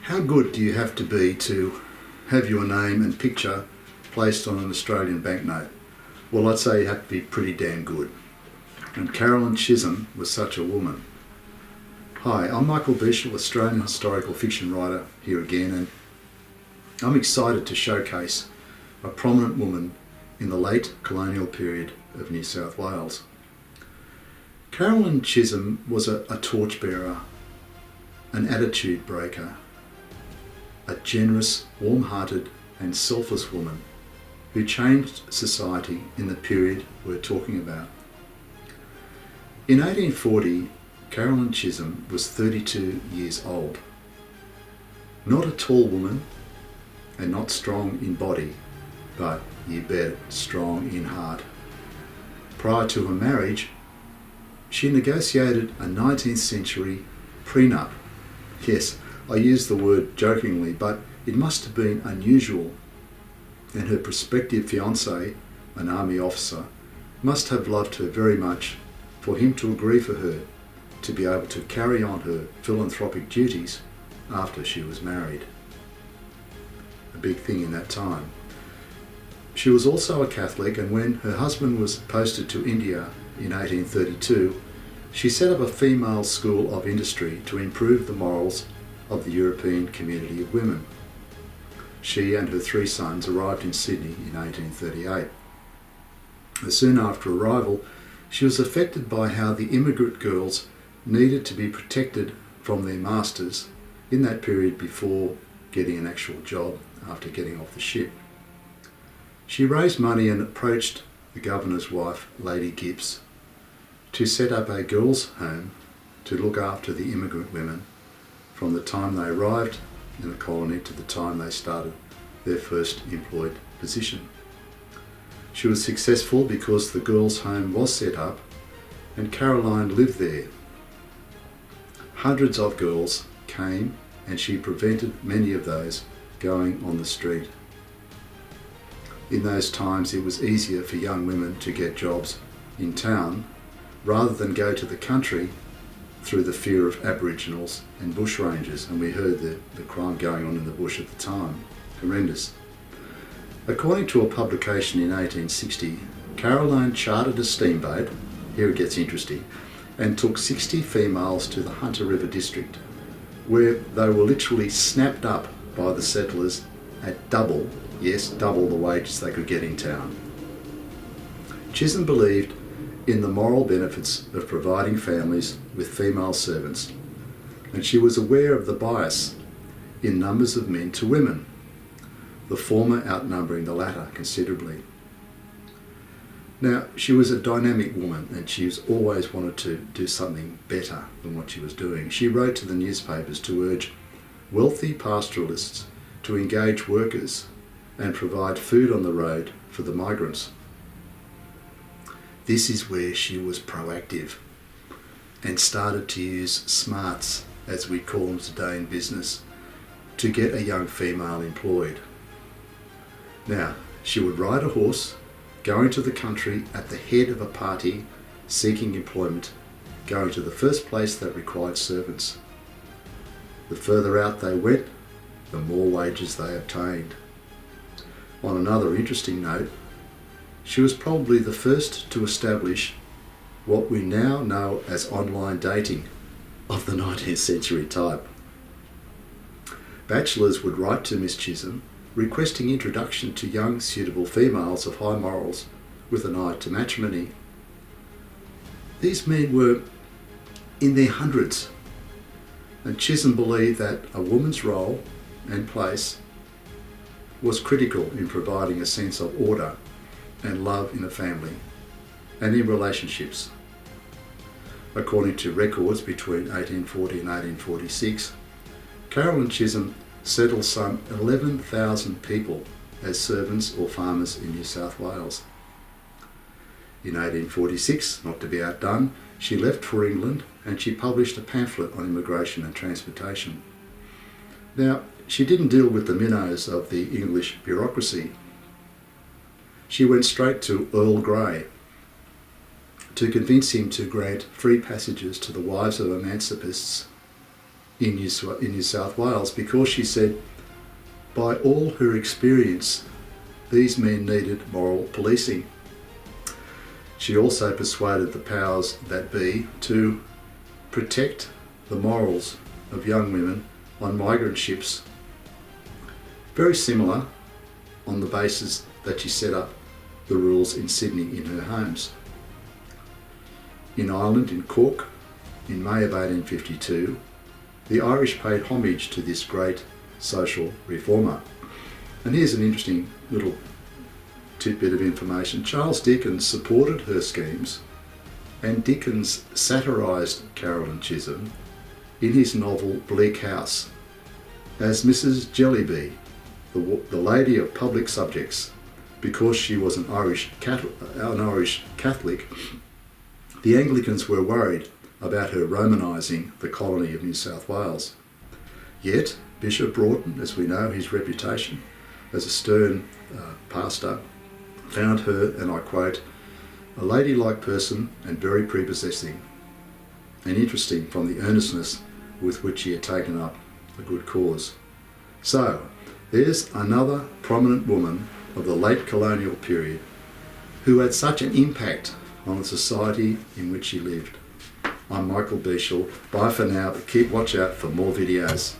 How good do you have to be to have your name and picture placed on an Australian banknote? Well, I'd say you have to be pretty damn good. And Carolyn Chisholm was such a woman. Hi, I'm Michael Bishop, Australian historical fiction writer here again, and I'm excited to showcase a prominent woman in the late colonial period of New South Wales. Carolyn Chisholm was a torchbearer, an attitude breaker, a generous, warm-hearted and selfless woman who changed society in the period we're talking about. In 1840, Carolyn Chisholm was 32 years old. Not a tall woman and not strong in body, but you bet, strong in heart. Prior to her marriage, she negotiated a 19th century prenup. Yes, I use the word jokingly, but it must have been unusual, and her prospective fiancé, an army officer, must have loved her very much for him to agree for her to be able to carry on her philanthropic duties after she was married. A big thing in that time. She was also a Catholic, and when her husband was posted to India in 1832, she set up a female school of industry to improve the morals of the European community of women. She and her 3 sons arrived in Sydney in 1838. Soon after arrival, she was affected by how the immigrant girls needed to be protected from their masters in that period before getting an actual job after getting off the ship. She raised money and approached the governor's wife, Lady Gibbs, to set up a girls' home to look after the immigrant women from the time they arrived in the colony to the time they started their first employed position. She was successful because the girls' home was set up and Caroline lived there. Hundreds of girls came and she prevented many of those going on the street. In those times it was easier for young women to get jobs in town rather than go to the country through the fear of Aboriginals and bushrangers, and we heard the crime going on in the bush at the time. Horrendous. According to a publication in 1860, Caroline chartered a steamboat, here it gets interesting, and took 60 females to the Hunter River district, where they were literally snapped up by the settlers at double the wages they could get in town. Chisholm believed in the moral benefits of providing families with female servants, and she was aware of the bias in numbers of men to women, the former outnumbering the latter considerably. Now, she was a dynamic woman and she's always wanted to do something better than what she was doing. She wrote to the newspapers to urge wealthy pastoralists to engage workers and provide food on the road for the migrants. This is where she was proactive and started to use smarts, as we call them today in business, to get a young female employed. Now, she would ride a horse, going to the country at the head of a party seeking employment, going to the first place that required servants. The further out they went, the more wages they obtained. On another interesting note, she was probably the first to establish what we now know as online dating of the 19th century type. Bachelors would write to Miss Chisholm requesting introduction to young suitable females of high morals with an eye to matrimony. These men were in their hundreds, and Chisholm believed that a woman's role and place was critical in providing a sense of order and love in a family and in relationships. According to records between 1840 and 1846, Carolyn Chisholm settled some 11,000 people as servants or farmers in New South Wales. In 1846, not to be outdone, she left for England and she published a pamphlet on immigration and transportation. Now, she didn't deal with the minnows of the English bureaucracy. She went straight to Earl Grey to convince him to grant free passages to the wives of emancipists in New South Wales because she said, by all her experience, these men needed moral policing. She also persuaded the powers that be to protect the morals of young women on migrant ships. Very similar on the basis that she set up the rules in Sydney in her homes. In Ireland, in Cork, in May of 1852, the Irish paid homage to this great social reformer. And here's an interesting little tidbit of information. Charles Dickens supported her schemes, and Dickens satirised Caroline Chisholm in his novel Bleak House as Mrs. Jellyby, the lady of public subjects, because she was an Irish Catholic. The Anglicans were worried about her Romanising the colony of New South Wales. Yet Bishop Broughton, as we know his reputation as a stern pastor, found her, and I quote, a ladylike person and very prepossessing, and interesting from the earnestness with which she had taken up a good cause. So, there's another prominent woman of the late colonial period who had such an impact on the society in which she lived. I'm Michael Beashall. Bye for now, but keep watch out for more videos.